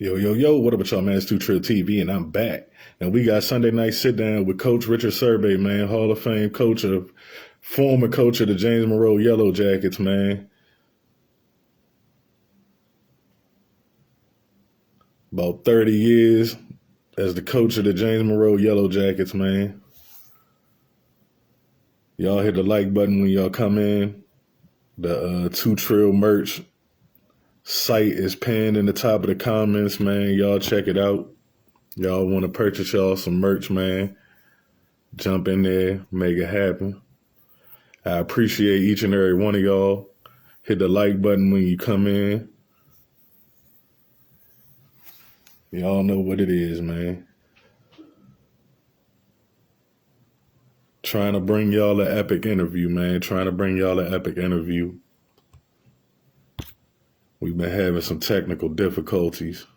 Yo, yo, yo, what up with y'all, man? It's 2 Trill TV, and I'm back. And we got Sunday night sit down with Coach Richard Serbay, man, Hall of Fame former coach of the James Monroe Yellow Jackets, man. About 30 years as the coach of the James Monroe Yellow Jackets, man. Y'all hit the like button when y'all come in. The 2 Trill merch site is pinned in the top of the comments, man. Y'all check it out. Y'all want to purchase y'all some merch, man. Jump in there, make it happen. I appreciate each and every one of y'all. Hit the like button when you come in. Y'all know what it is, man. Trying to bring y'all an epic interview, man. We've been having some technical difficulties.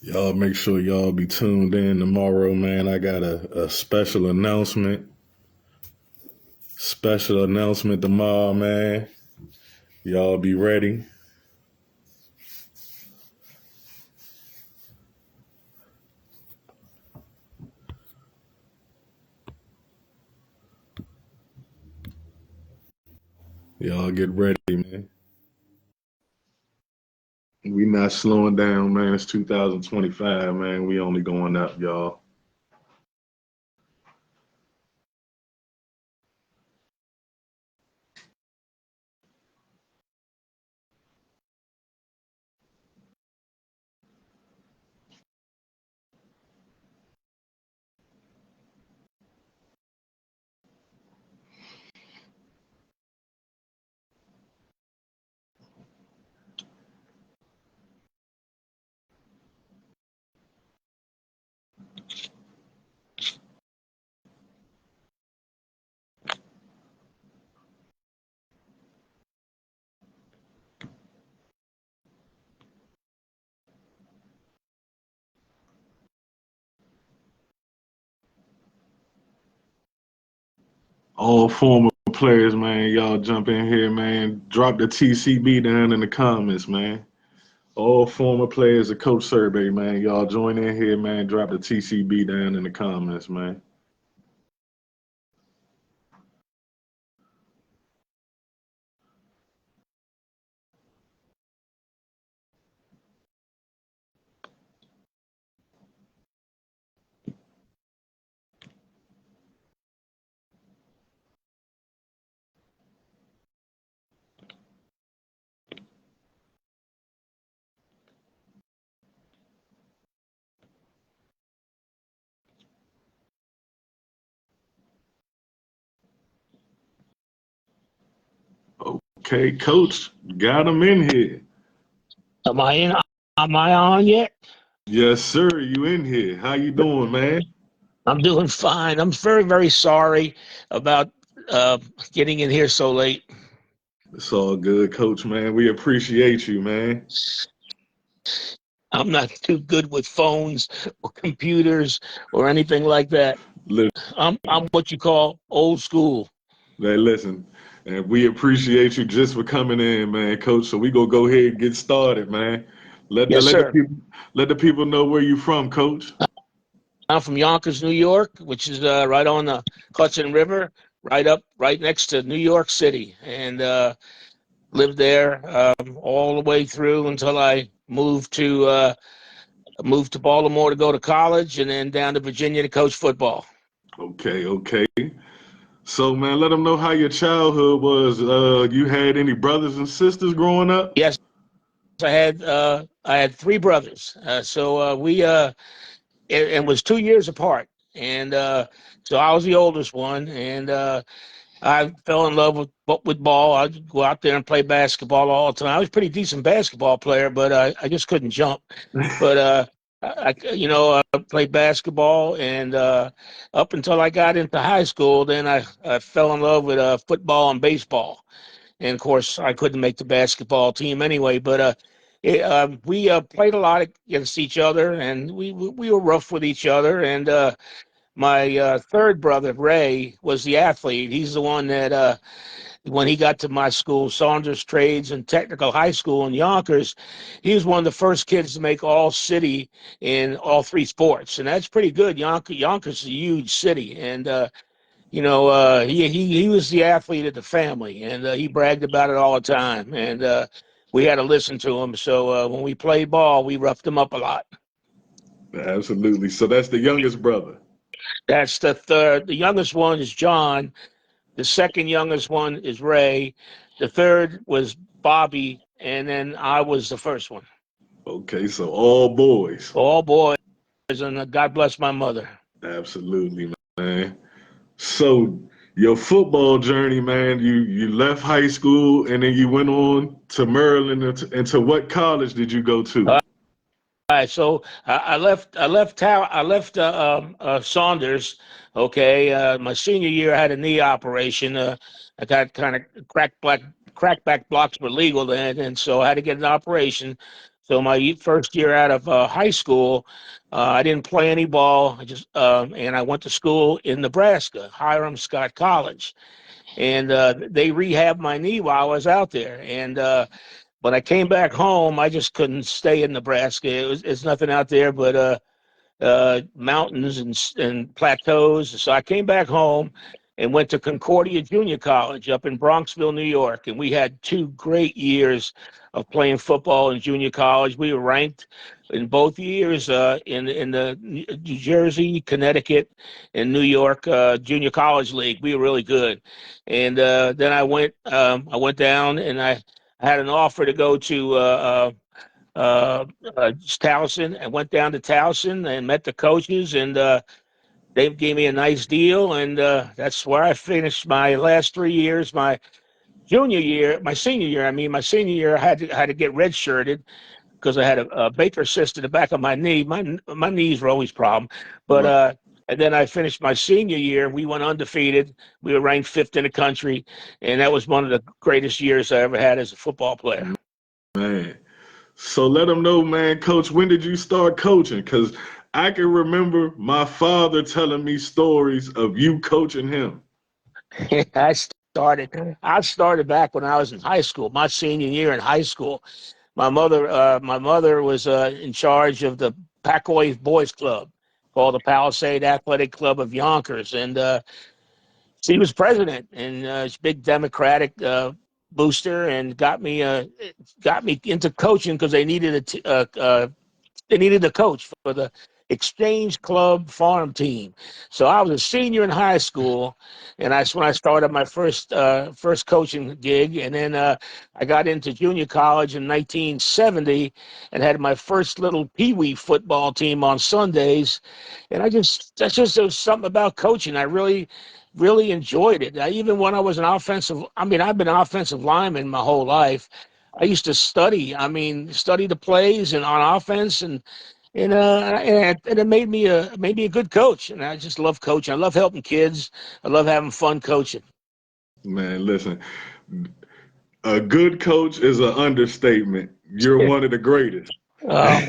Y'all make sure y'all be tuned in tomorrow, man. I got a special announcement. Special announcement tomorrow, man. Y'all be ready. Y'all get ready, man. We not slowing down, man. It's 2025, man. We only going up, y'all. All former players, man, y'all jump in here, man. Drop the TCB down in the comments, man. All former players of Coach Serbay, man. Y'all join in here, man. Drop the TCB down in the comments, man. Okay, Coach, got him in here. Am I in? Am I on yet? Yes, sir. You in here? How you doing, man? I'm doing fine. I'm very, very sorry about getting in here so late. It's all good, Coach, man. We appreciate you, man. I'm not too good with phones or computers or anything like that. I'm what you call old school. Man, listen, and we appreciate you just for coming in, man, Coach. So we gonna go ahead and get started, man. Yes, sir. Let the people know where you from, Coach. I'm from Yonkers, New York, which is right on the Hudson River, right next to New York City, and lived there all the way through until I moved to Baltimore to go to college, and then down to Virginia to coach football. Okay. So, man, let them know how your childhood was. You had any brothers and sisters growing up? Yes, I had three brothers. So we it was 2 years apart, and so I was the oldest one, and I fell in love with ball. I'd go out there and play basketball all the time. I was a pretty decent basketball player, but I just couldn't jump. But I played basketball, and up until I got into high school, then I fell in love with football and baseball. And of course, I couldn't make the basketball team anyway. But we played a lot against each other, and we were rough with each other. And my third brother, Ray, was the athlete. He's the one that, when he got to my school, Saunders Trades and Technical High School in Yonkers, he was one of the first kids to make all city in all three sports. And that's pretty good. Yonkers is a huge city. And, he was the athlete of the family, and he bragged about it all the time. And we had to listen to him. So when we played ball, we roughed him up a lot. Absolutely. So that's the youngest brother. That's the third. The youngest one is John. The second youngest one is Ray. The third was Bobby, and then I was the first one. Okay, so all boys. All boys, and God bless my mother. Absolutely, man. So your football journey, man, you left high school and then you went on to Maryland. And to what college did you go to? All right, so I left. Saunders. Okay, my senior year, I had a knee operation. I got kind of crackback blocks were legal then, and so I had to get an operation. So my first year out of high school, I didn't play any ball. And I went to school in Nebraska, Hiram Scott College, and they rehabbed my knee while I was out there. And when I came back home, I just couldn't stay in Nebraska. It's nothing out there but mountains and plateaus. So I came back home and went to Concordia Junior College up in Bronxville, New York. And we had 2 great years of playing football in junior college. We were ranked in both years in the New Jersey, Connecticut, and New York Junior College League. We were really good. And then I went down, and I had an offer to go to Towson. I went down to Towson and met the coaches, and they gave me a nice deal, and that's where I finished my last 3 years. My senior year, I had to get redshirted because I had a Baker cyst in the back of my knee. My knees were always a problem, but Right. and then I finished my senior year. We went undefeated. We were ranked 5th in the country, and that was one of the greatest years I ever had as a football player. Man. So let them know, man, Coach, when did you start coaching? Because I can remember my father telling me stories of you coaching him. I started back when I was in high school, my senior year in high school. My mother was in charge of the Pacoy Boys Club called the Palisade Athletic Club of Yonkers, and she was president, and she's a big Democratic booster, and got me into coaching because they needed a coach for the Exchange Club farm team. So I was a senior in high school, and that's when I started my first coaching gig. And then I got into junior college in 1970 and had my first little peewee football team on Sundays. And there was something about coaching. I really, really enjoyed it. Even when I was I've been an offensive lineman my whole life. I used to study the plays and on offense, and it made me a good coach. And I just love coaching. I love helping kids. I love having fun coaching. Man, listen, a good coach is an understatement. You're one of the greatest. Uh,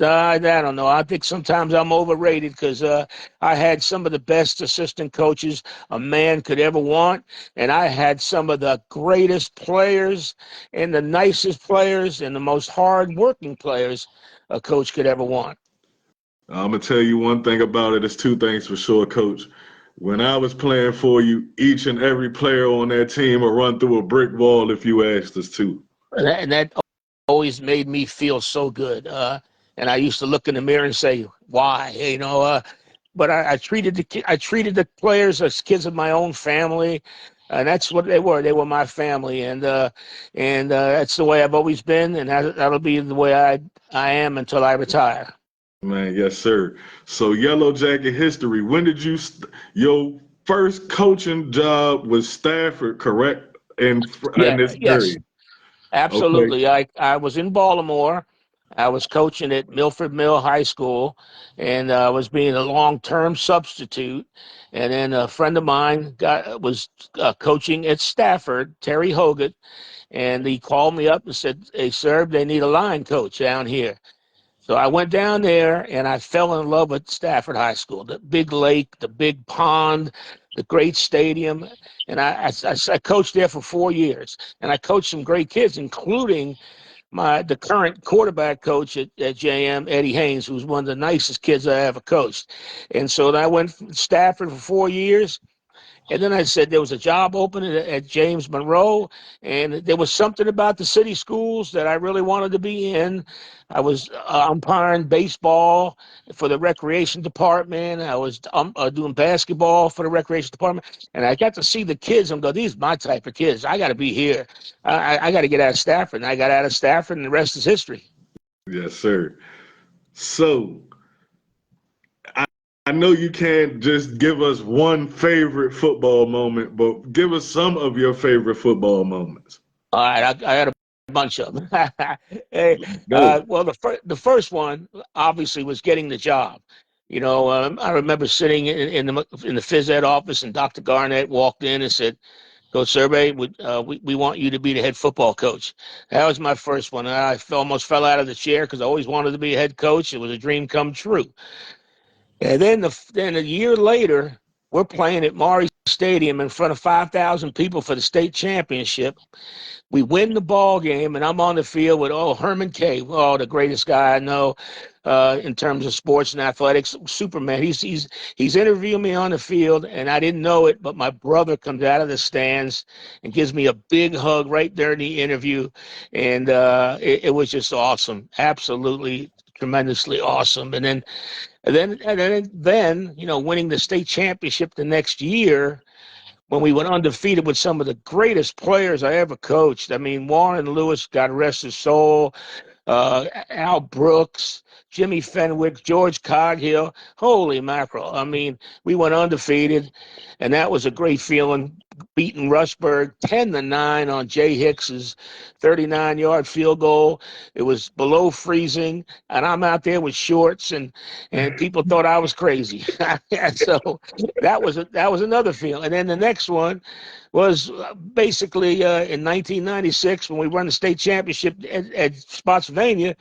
I don't know. I think sometimes I'm overrated because I had some of the best assistant coaches a man could ever want, and I had some of the greatest players and the nicest players and the most hard-working players a coach could ever want. I'm going to tell you one thing about it. It's 2 things for sure, Coach. When I was playing for you, each and every player on that team will run through a brick wall if you asked us to. And that always made me feel so good. And I used to look in the mirror and say, "Why?" But I treated the players as kids of my own family, and that's what they were. They were my family, and that's the way I've always been, and that'll be the way I am until I retire. Man, yes, sir. So Yellow Jacket history. When did your first coaching job was Stafford, correct? In Yeah, this yes, period. Okay. absolutely. I was in Baltimore. I was coaching at Milford Mill High School, and I was being a long-term substitute. And then a friend of mine was coaching at Stafford, Terry Hogan, and he called me up and said, "Hey, sir, they need a line coach down here." So I went down there and I fell in love with Stafford High School, the big lake, the big pond, the great stadium. And I coached there for 4 years. And I coached some great kids, including the current quarterback coach at JM, Eddie Haynes, who was one of the nicest kids I ever coached. And so I went to Stafford for 4 years. And then I said there was a job opening at James Monroe, and there was something about the city schools that I really wanted to be in. I was umpiring baseball for the recreation department. I was doing basketball for the recreation department, and I got to see the kids and go, "These are my type of kids. I got to be here. I got to get out of Stafford." And I got out of Stafford, and the rest is history. Yes, sir. So I, I know you can't just give us one favorite football moment, but give us some of your favorite football moments. All right, I had a bunch of them. Hey, Go. well, the first one obviously was getting the job. I remember sitting in the phys ed office, and Dr. Garnett walked in and said, "Coach Serbay, we want you to be the head football coach." That was my first one. Almost fell out of the chair because I always wanted to be a head coach. It was a dream come true. And then a year later, we're playing at Maury Stadium in front of 5,000 people for the state championship. We win the ball game, and I'm on the field with Herman K. Oh, the greatest guy I know in terms of sports and athletics, Superman. He's interviewing me on the field, and I didn't know it, but my brother comes out of the stands and gives me a big hug right there in the interview, and it was just awesome, absolutely tremendously awesome. And then winning the state championship the next year when we went undefeated with some of the greatest players I ever coached. I mean, Warren Lewis, God rest his soul, Al Brooks, Jimmy Fenwick, George Coghill. Holy mackerel. I mean, we went undefeated, and that was a great feeling. Beating Rushburg 10-9 on Jay Hicks's 39-yard field goal. It was below freezing, and I'm out there with shorts, and people thought I was crazy. So that was another feeling. And then the next one was basically in 1996 when we won the state championship at Spotsylvania,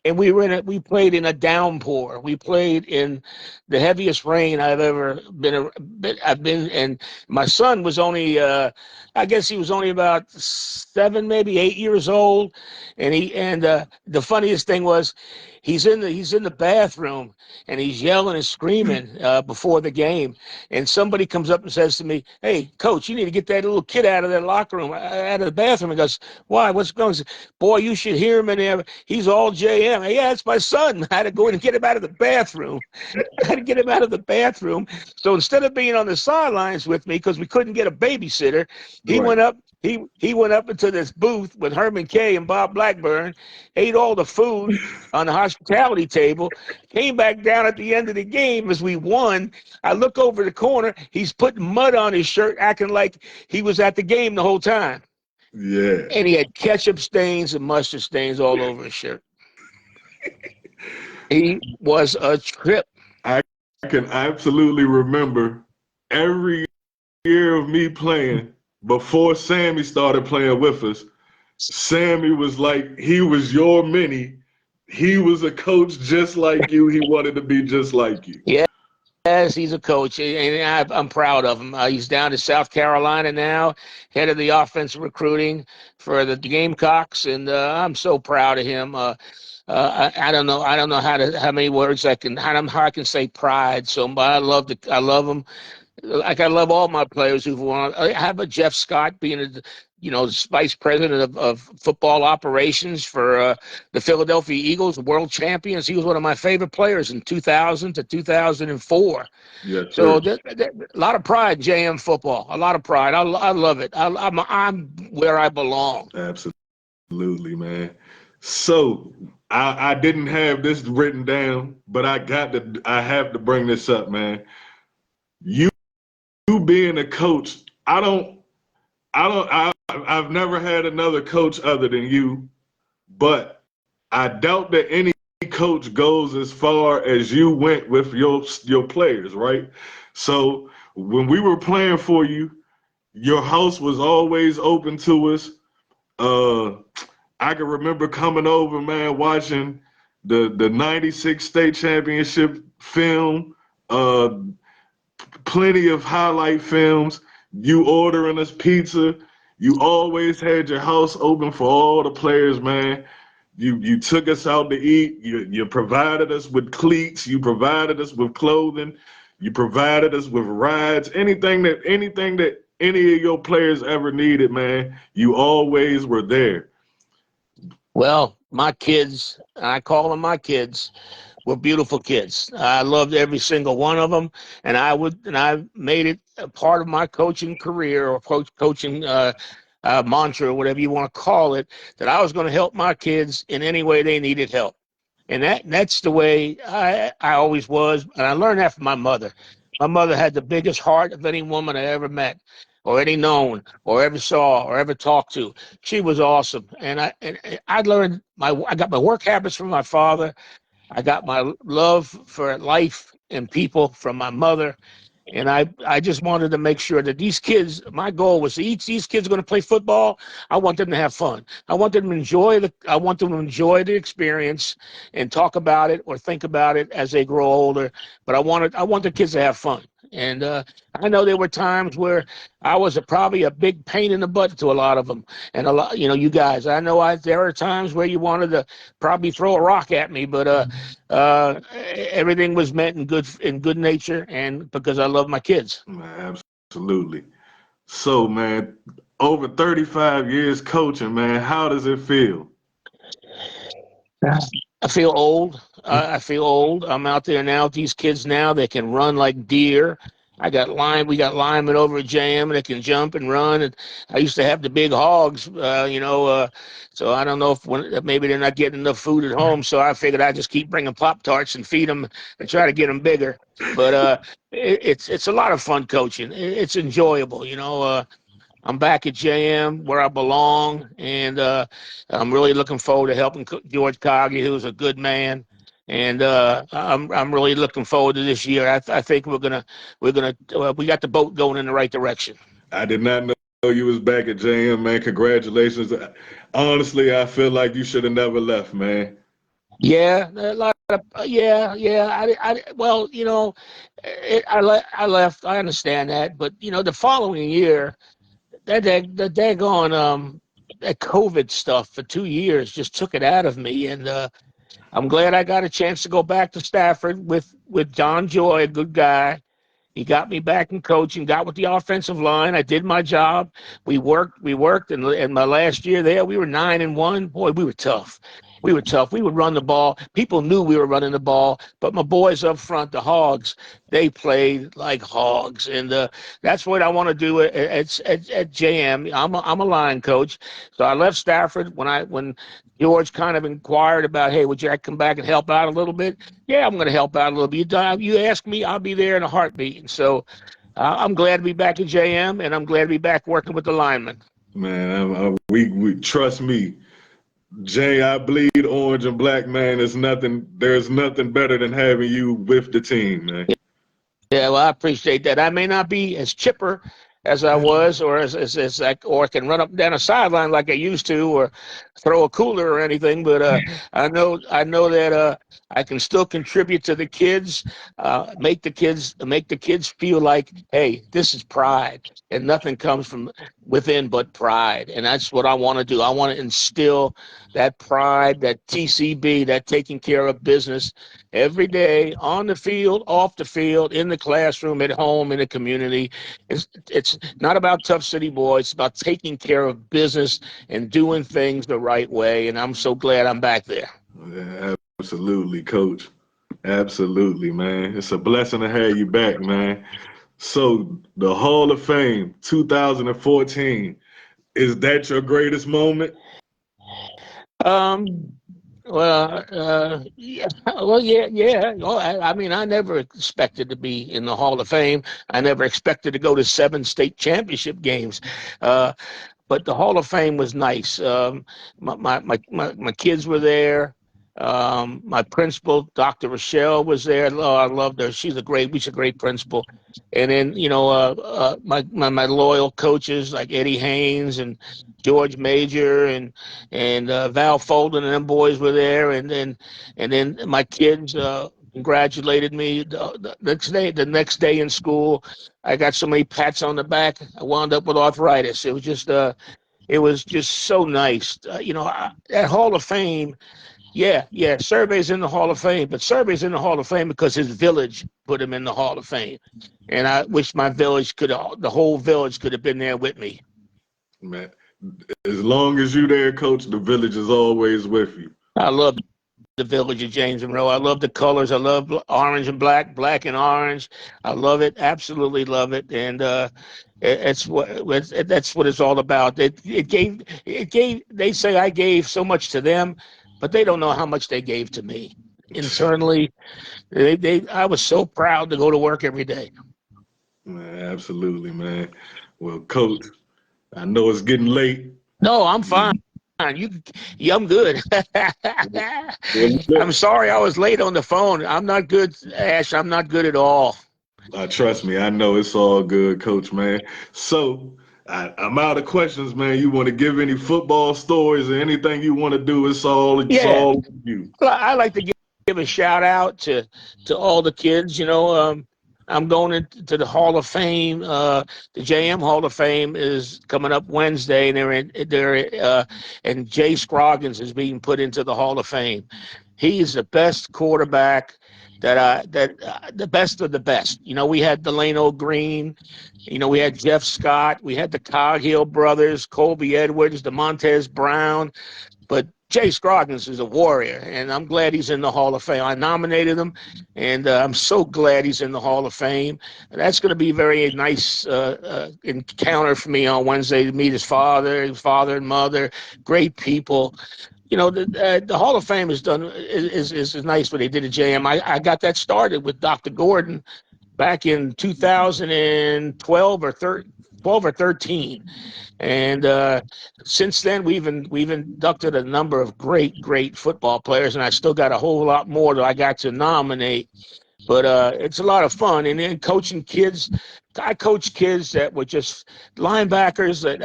and we played in a downpour. We played in the heaviest rain I've ever been. And my son was only, I guess he was only about 7, maybe 8 years old. And the funniest thing was, he's in the bathroom and he's yelling and screaming before the game. And somebody comes up and says to me, "Hey, coach, you need to get that little kid out of that locker room, out of the bathroom." He goes, "Why? What's going on?" I said, "Boy, you should hear him in there. He's all JM." Yeah, that's my son. I had to go in and get him out of the bathroom. I had to get him out of the bathroom. So instead of being on the sidelines with me because we couldn't get a babysitter, he Right. went up. He went up into this booth with Herman K. and Bob Blackburn, ate all the food on the hospitality table, came back down at the end of the game as we won. I look over the corner. He's putting mud on his shirt, acting like he was at the game the whole time. Yeah. And he had ketchup stains and mustard stains all over his shirt. He was a trip. I can absolutely remember every year of me playing before Sammy started playing with us. Sammy was like, he was your mini. He was a coach just like you. He wanted to be just like you. Yes, he's a coach, and I'm proud of him. He's down to South Carolina now, head of the offensive recruiting for the Gamecocks, and I'm so proud of him. I don't know. I don't know how many words how I can say pride. So I love him. Like I love all my players who've won. I have a Jeff Scott being the vice president of football operations for the Philadelphia Eagles, world champions. He was one of my favorite players in 2000 to 2004. Yes, So sir. a lot of pride, JM football. A lot of pride. I love it. I'm where I belong. Absolutely, man. So I didn't have this written down, but I have to bring this up, man. You you being a coach, I've never had another coach other than you, but I doubt that any coach goes as far as you went with your players, right? So when we were playing for you, your house was always open to us. I can remember coming over, man, watching the '96 state championship film, uh, plenty of highlight films. You ordering us pizza. You always had your house open for all the players, man. You took us out to eat. You provided us with cleats. You provided us with clothing. You provided us with rides. Anything that any of your players ever needed, man, you always were there. Well, my kids, I call them my kids, were beautiful kids. I loved every single one of them, and I made it a part of my coaching career or coaching mantra or whatever you want to call it, that I was going to help my kids in any way they needed help. And that's the way I always was. And I learned that from my mother. My mother had the biggest heart of any woman I ever met or any known or ever saw or ever talked to. She was awesome. And I learned I got my work habits from my father. I got my love for life and people from my mother. And I just wanted to make sure that these kids, my goal was these kids are going to play football. I want them to have fun. I want them to enjoy the experience and talk about it or think about it as they grow older. But I want the kids to have fun. And I know there were times where I was probably a big pain in the butt to a lot of them. And a lot, you guys, I know there are times where you wanted to probably throw a rock at me, but everything was meant in good nature and because I love my kids. Absolutely. So, man, over 35 years coaching, man, how does it feel? I feel old. I feel old. I'm out there now with these kids now. They can run like deer. We got linemen over at JM that can jump and run. And I used to have the big hogs, so I don't know if maybe they're not getting enough food at home. So I figured I'd just keep bringing Pop-Tarts and feed them and try to get them bigger. But it's a lot of fun coaching. It's enjoyable, I'm back at JM where I belong, and I'm really looking forward to helping George Coggy, who's a good man. And I'm really looking forward to this year. I think we got the boat going in the right direction. I did not know you was back at JM, man. Congratulations. Honestly, I feel like you should have never left, man. Yeah, a lot of yeah. Well, I left. I understand that, but the following year, the daggone that COVID stuff for 2 years just took it out of me, and I'm glad I got a chance to go back to Stafford with Don Joy, a good guy. He got me back in coaching, got with the offensive line. I did my job. We worked, and in my last year there, we were 9-1. Boy, we were tough. We were tough. We would run the ball. People knew we were running the ball, but my boys up front, the Hogs, they played like hogs, and that's what I want to do at JM. I'm a line coach, so I left Stafford when George kind of inquired about, hey, would you come back and help out a little bit? Yeah, I'm going to help out a little bit. You ask me, I'll be there in a heartbeat. And so I'm glad to be back at JM, and I'm glad to be back working with the linemen. Man, we trust me. Jay, I bleed orange and black, man. There's nothing better than having you with the team, man. Yeah, well, I appreciate that. I may not be as chipper as I was, or as like, or I can run up and down a sideline like I used to, or throw a cooler or anything. But I know that I can still contribute to the kids, make the kids feel like, hey, this is pride, and nothing comes from within but pride, and that's what I want to do. I want to instill that pride, that TCB, that taking care of business every day on the field, off the field, in the classroom, at home, in the community. It's not about tough city boys. It's about taking care of business and doing things the right way. And I'm so glad I'm back there. Yeah, absolutely, coach. Absolutely, man. It's a blessing to have you back, man. So, the Hall of Fame 2014, is that your greatest moment? Um, Well, yeah, well, yeah. Well, I mean, I never expected to be in the Hall of Fame. I never expected to go to 7 state championship games. Uh, but the Hall of Fame was nice. My kids were there. My principal, Dr. Rochelle, was there. Oh, I loved her. She's a great principal. And then, my loyal coaches like Eddie Haynes and George Major and Val Folden and them boys were there. And then my kids congratulated me the next day. The next day in school, I got so many pats on the back. I wound up with arthritis. It was just so nice. That Hall of Fame. Yeah. Survey's in the Hall of Fame, but Survey's in the Hall of Fame because his village put him in the Hall of Fame. And I wish the whole village could have been there with me. Man, as long as you there, coach, the village is always with you. I love the village of James Monroe. I love the colors. I love orange and black, black and orange. I love it. Absolutely love it. And that's what it's all about. They say I gave so much to them, but they don't know how much they gave to me. Internally, I was so proud to go to work every day. Man, absolutely, man. Well, coach, I know it's getting late. No, I'm fine. I'm good. I'm sorry I was late on the phone. I'm not good, Ash. I'm not good at all. Trust me, I know it's all good, coach, man. So I'm out of questions, man. You want to give any football stories or anything you want to do? It's all Yeah, you. well, I like to give a shout out to all the kids. I'm going into the Hall of Fame. The JM Hall of Fame is coming up Wednesday, and Jay Scroggins is being put into the Hall of Fame. He's the best quarterback the best of the best. We had Delano Green, we had Jeff Scott, we had the Coghill brothers, Colby Edwards, the Montez Brown, but Jay Scroggins is a warrior, and I'm glad he's in the Hall of Fame. I nominated him, and I'm so glad he's in the Hall of Fame. And that's going to be a very nice encounter for me on Wednesday to meet his father and mother, great people. The Hall of Fame is nice what they did at JM. I got that started with Dr. Gordon back in 2012 or 13. And since then, we've inducted a number of great football players, and I still got a whole lot more that I got to nominate. But it's a lot of fun. And then coaching kids, I coached kids that were just linebackers, that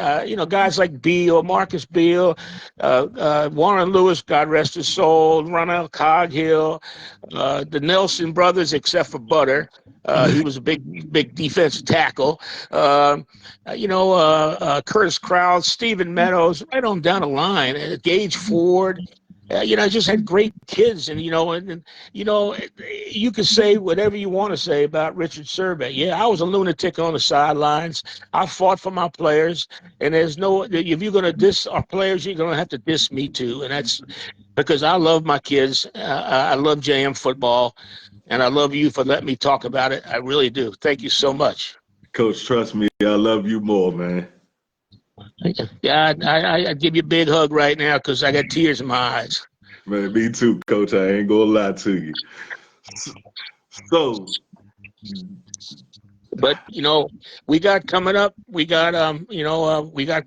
guys like Beal, Marcus Beal, Warren Lewis, God rest his soul, Ronald Coghill, the Nelson brothers, except for Butter. He was a big defensive tackle. Curtis Krause, Stephen Meadows, right on down the line. Gage Ford. I just had great kids, and you can say whatever you want to say about Richard Serbay. Yeah, I was a lunatic on the sidelines. I fought for my players, and if you're going to diss our players, you're going to have to diss me too, and that's because I love my kids. I love JM football, and I love you for letting me talk about it. I really do. Thank you so much. Coach, trust me, I love you more, man. Yeah, I give you a big hug right now because I got tears in my eyes. Man, me too, Coach. I ain't gonna lie to you. So, but we got coming up. We got coming up. We got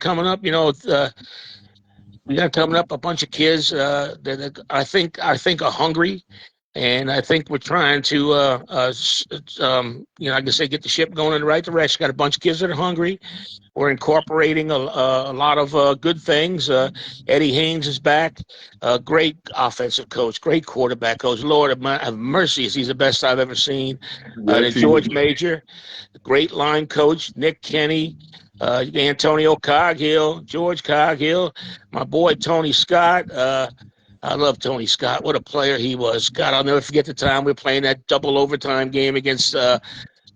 coming up a bunch of kids that I think are hungry. And I think we're trying to, like I say, get the ship going in the right direction. Got a bunch of kids that are hungry. We're incorporating a lot of good things. Eddie Haynes is back. Great offensive coach, great quarterback coach. Lord have mercy, he's the best I've ever seen. George Major, great line coach. Nick Kenny, Antonio Coghill, George Coghill, my boy Tony Scott. I love Tony Scott. What a player he was. God, I'll never forget the time we were playing that double overtime game against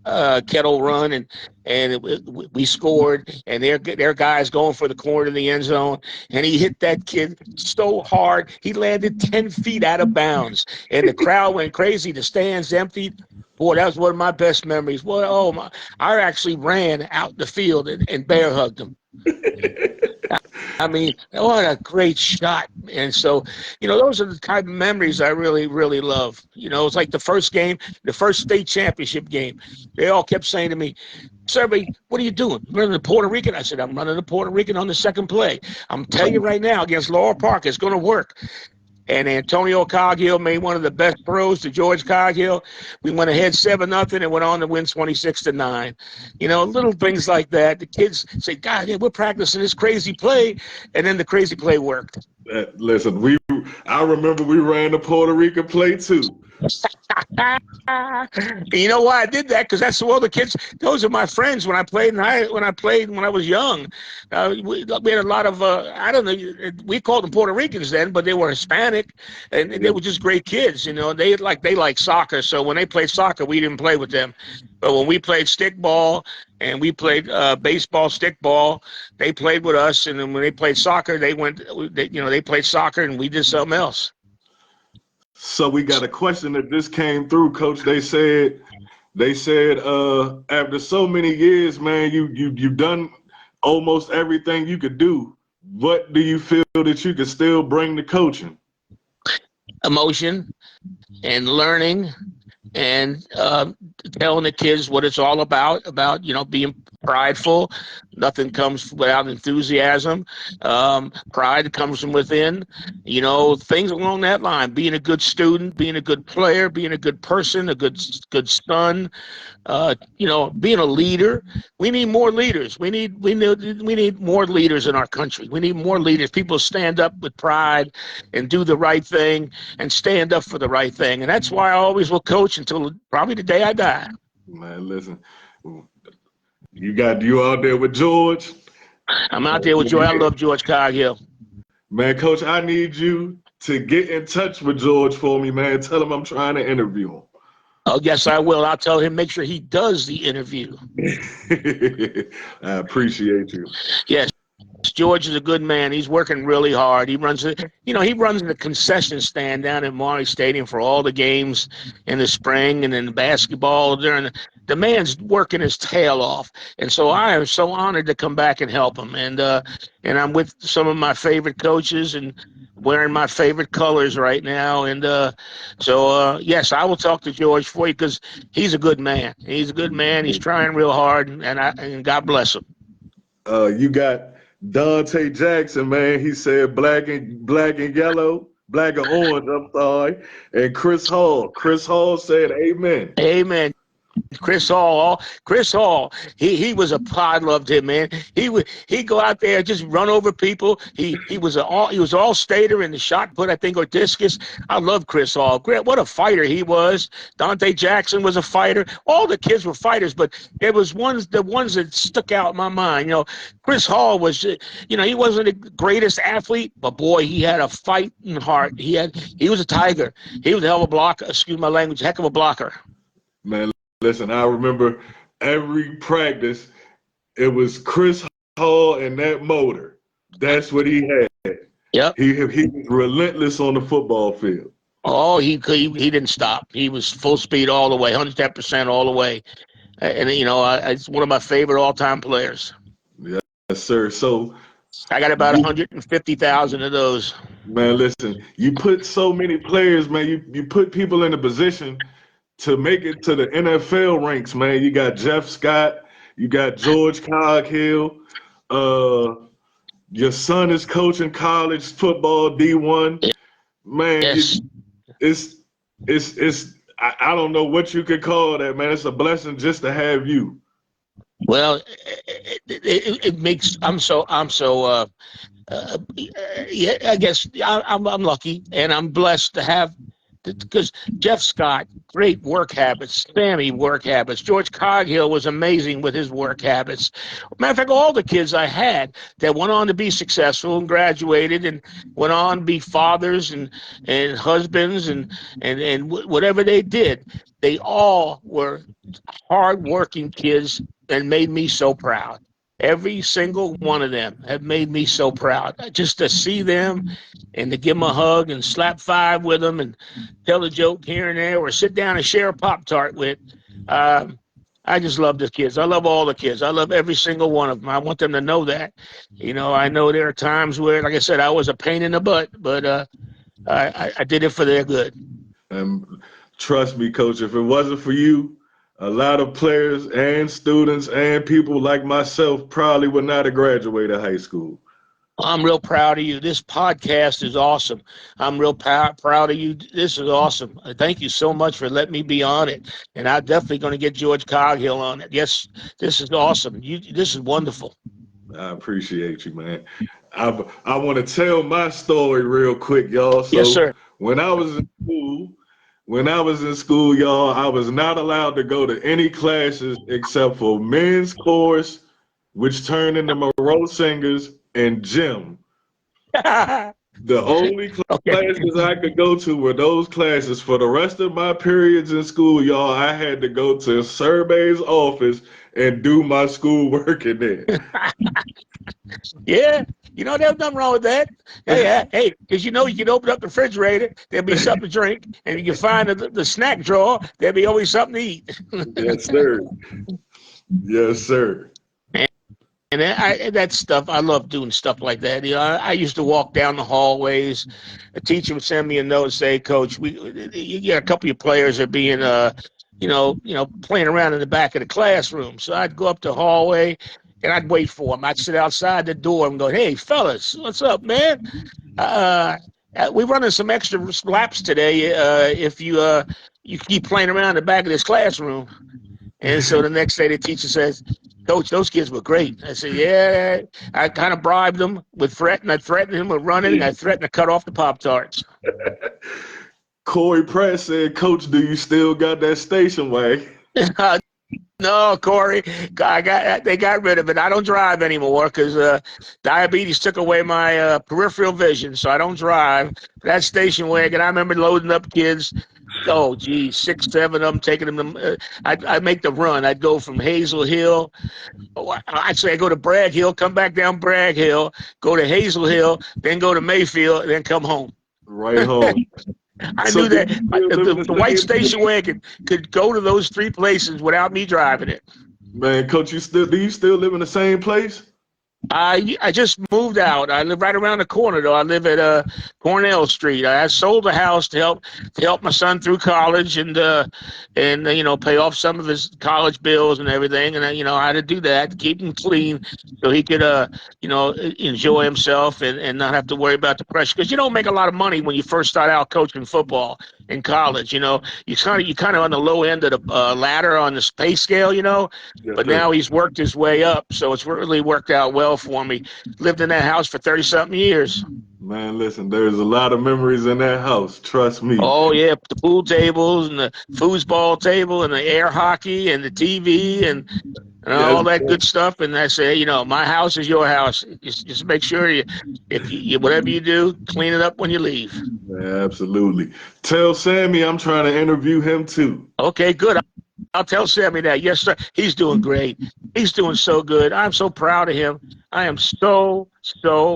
Kettle Run, and we scored, and their guys going for the corner of the end zone, and he hit that kid so hard he landed 10 feet out of bounds, and the crowd went crazy. The stands emptied. Boy, that was one of my best memories. Boy, oh my! I actually ran out the field and bear hugged him. I mean, what a great shot. And so, those are the type of memories I really, really love. It's like the first game, the first state championship game. They all kept saying to me, Serbay, what are you doing? Running the Puerto Rican? I said, I'm running the Puerto Rican on the second play. I'm telling you right now, against Laurel Park, it's going to work. And Antonio Coghill made one of the best throws to George Coghill. We went ahead 7-0 and went on to win 26-9. Little things like that. The kids say, God, yeah, we're practicing this crazy play, and then the crazy play worked. Listen, I remember we ran the Puerto Rican play too. You know why I did that? Because that's all the kids. Those are my friends when I played when I was young. We had a lot of I don't know. We called them Puerto Ricans then, but they were Hispanic, and they were just great kids. They like soccer. So when they played soccer, we didn't play with them. But when we played stickball and we played baseball, stickball, they played with us. And then when they played soccer, they played soccer, and we did something else. So we got a question that just came through, Coach. They said after so many years, man, you've done almost everything you could do. What do you feel that you could still bring to coaching? Emotion and learning and telling the kids what it's all about being prideful. Nothing comes without enthusiasm. Pride comes from within. Things along that line. Being a good student, being a good player, being a good person, a good son. Being a leader. We need more leaders. We need more leaders in our country. We need more leaders. People stand up with pride and do the right thing and stand up for the right thing. And that's why I always will coach until probably the day I die. Man, listen, you out there with George? I'm out there with George. I love George Coghill. Man, Coach, I need you to get in touch with George for me, man. Tell him I'm trying to interview him. Oh, yes, I will. I'll tell him, make sure he does the interview. I appreciate you. Yes. George is a good man. He's working really hard. He runs the concession stand down at Maury Stadium for all the games in the spring and then the basketball during the man's working his tail off. And so I am so honored to come back and help him. And I'm with some of my favorite coaches and wearing my favorite colors right now. And yes, I will talk to George for you because he's a good man. He's a good man. He's trying real hard, and God bless him. You got Dante Jackson, man. He said black and yellow, black and orange. I'm sorry. And Chris Hall. Chris Hall said, "Amen." Amen. Chris Hall, he was I loved him, man. He'd go out there, just run over people. He was all stater in the shot put, I think, or discus. I love Chris Hall. What a fighter he was. Dante Jackson was a fighter. All the kids were fighters, but there was the ones that stuck out in my mind. Chris Hall was, he wasn't the greatest athlete, but boy, he had a fighting heart. He was a tiger. He was a hell of a blocker. Excuse my language, heck of a blocker. Man, listen, I remember every practice, it was Chris Hall and that motor. That's what he had. Yep. He was relentless on the football field. Oh, he didn't stop. He was full speed all the way, 110% all the way. And, it's one of my favorite all-time players. Yes, sir. So I got about 150,000 of those. Man, listen, you put so many players, man. You put people in a position to make it to the NFL ranks, man. You got Jeff Scott, you got George Coghill. Your son is coaching college football, D1. Man, yes. it's I don't know what you could call that, man. It's a blessing just to have you. Well, it makes I'm so yeah, I guess I'm lucky and I'm blessed to have. Because Jeff Scott, great work habits. Sammy, work habits. George Coghill was amazing with his work habits. Matter of fact, all the kids I had that went on to be successful and graduated and went on to be fathers and husbands and whatever they did, they all were hard-working kids and made me so proud. Every single one of them have made me so proud. Just to see them and to give them a hug and slap five with them and tell a joke here and there or sit down and share a Pop-Tart with. Um, I just love the kids. I love all the kids. I love every single one of them. I want them to know that. I know there are times where, like I said, I was a pain in the butt, but I did it for their good. And trust me, Coach, if it wasn't for you, a lot of players and students and people like myself probably would not have graduated high school. I'm real proud of you. This podcast is awesome. I'm real proud of you. This is awesome. Thank you so much for letting me be on it. And I'm definitely going to get George Coghill on it. Yes, this is awesome. This is wonderful. I appreciate you, man. I want to tell my story real quick, y'all. So Yes, sir. When I was in school, y'all, I was not allowed to go to any classes except for men's course, which turned into Monroe Singers, and gym. The only classes I could go to were those classes. For the rest of my periods in school, y'all, I had to go to Serbay's office and do my schoolwork in there. Yeah, there's nothing wrong with that. Hey, because you can open up the refrigerator, there'll be something to drink, and you can find the snack drawer, there'll be always something to eat. Yes, sir. Yes, sir. And that stuff, I love doing stuff like that. I used to walk down the hallways. A teacher would send me a note and say, "Coach, you got a couple of players are being, playing around in the back of the classroom." So I'd go up the hallway and I'd wait for them. I'd sit outside the door and go, "Hey, fellas, what's up, man? We're running some extra laps today. If you keep playing around in the back of this classroom." And so the next day the teacher says, "Coach, those kids were great." I said, "Yeah." I kind of bribed them with threatening. I threatened him with running, and I threatened to cut off the Pop-Tarts. Corey Pratt said, "Coach, do you still got that station wagon?" No, Corey, they got rid of it. I don't drive anymore because diabetes took away my peripheral vision, so I don't drive. That station wagon, I remember loading up kids. Oh, geez, 6, 7 of them, taking them. I'd make the run. I'd go from Hazel Hill. Actually, I go to Bragg Hill, come back down Bragg Hill, go to Hazel Hill, then go to Mayfield, then come home. Right home. I knew that the white station wagon could go to those 3 places without me driving it. Man, Coach, do you still live in the same place? I just moved out. I live right around the corner, though. I live at Cornell Street. I sold the house to help my son through college and pay off some of his college bills and everything. And I had to do that to keep him clean so he could enjoy himself and not have to worry about the pressure. Because you don't make a lot of money when you first start out coaching football in college. You kind of on the low end of the ladder on the pay scale. Yes, but sir. now he's worked his way up, so it's really worked out well for me. Lived in that house for 30-something years. Man, listen, there's a lot of memories in that house. Trust me. Oh, yeah, the pool tables and the foosball table and the air hockey and the TV and all that good stuff. And I say, my house is your house. Just make sure if you whatever you do, clean it up when you leave. Yeah, absolutely. Tell Sammy I'm trying to interview him too. Okay, good. I'll tell Sammy that. Yes, sir. He's doing great. He's doing so good. I'm so proud of him. I am so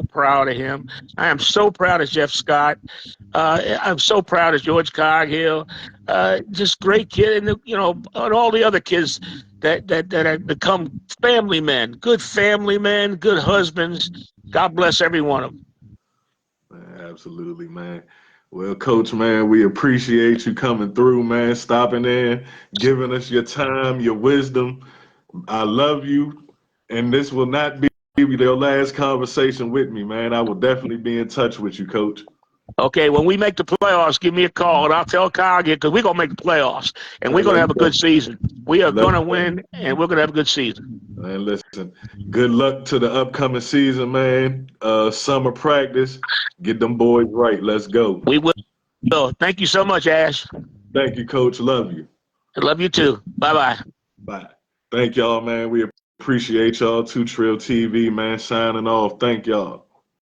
proud of him. I am so proud of Jeff Scott. I'm so proud of George Coghill. Just great kid, and and all the other kids that have become family men, good husbands. God bless every one of them. Absolutely, man. Well, Coach, man, we appreciate you coming through, man, stopping in, giving us your time, your wisdom. I love you, and this will not be your last conversation with me, man. I will definitely be in touch with you, Coach. Okay, when we make the playoffs, give me a call, and I'll tell Coghill because we're going to make the playoffs, and we're going to have a good season. We are going to win, and we're going to have a good season. Man, listen, good luck to the upcoming season, man. Summer practice. Get them boys right. Let's go. We will. Thank you so much, Ash. Thank you, Coach. Love you. I love you too. Bye-bye. Bye. Thank y'all, man. We appreciate y'all. 2 Trill TV, man, signing off. Thank y'all.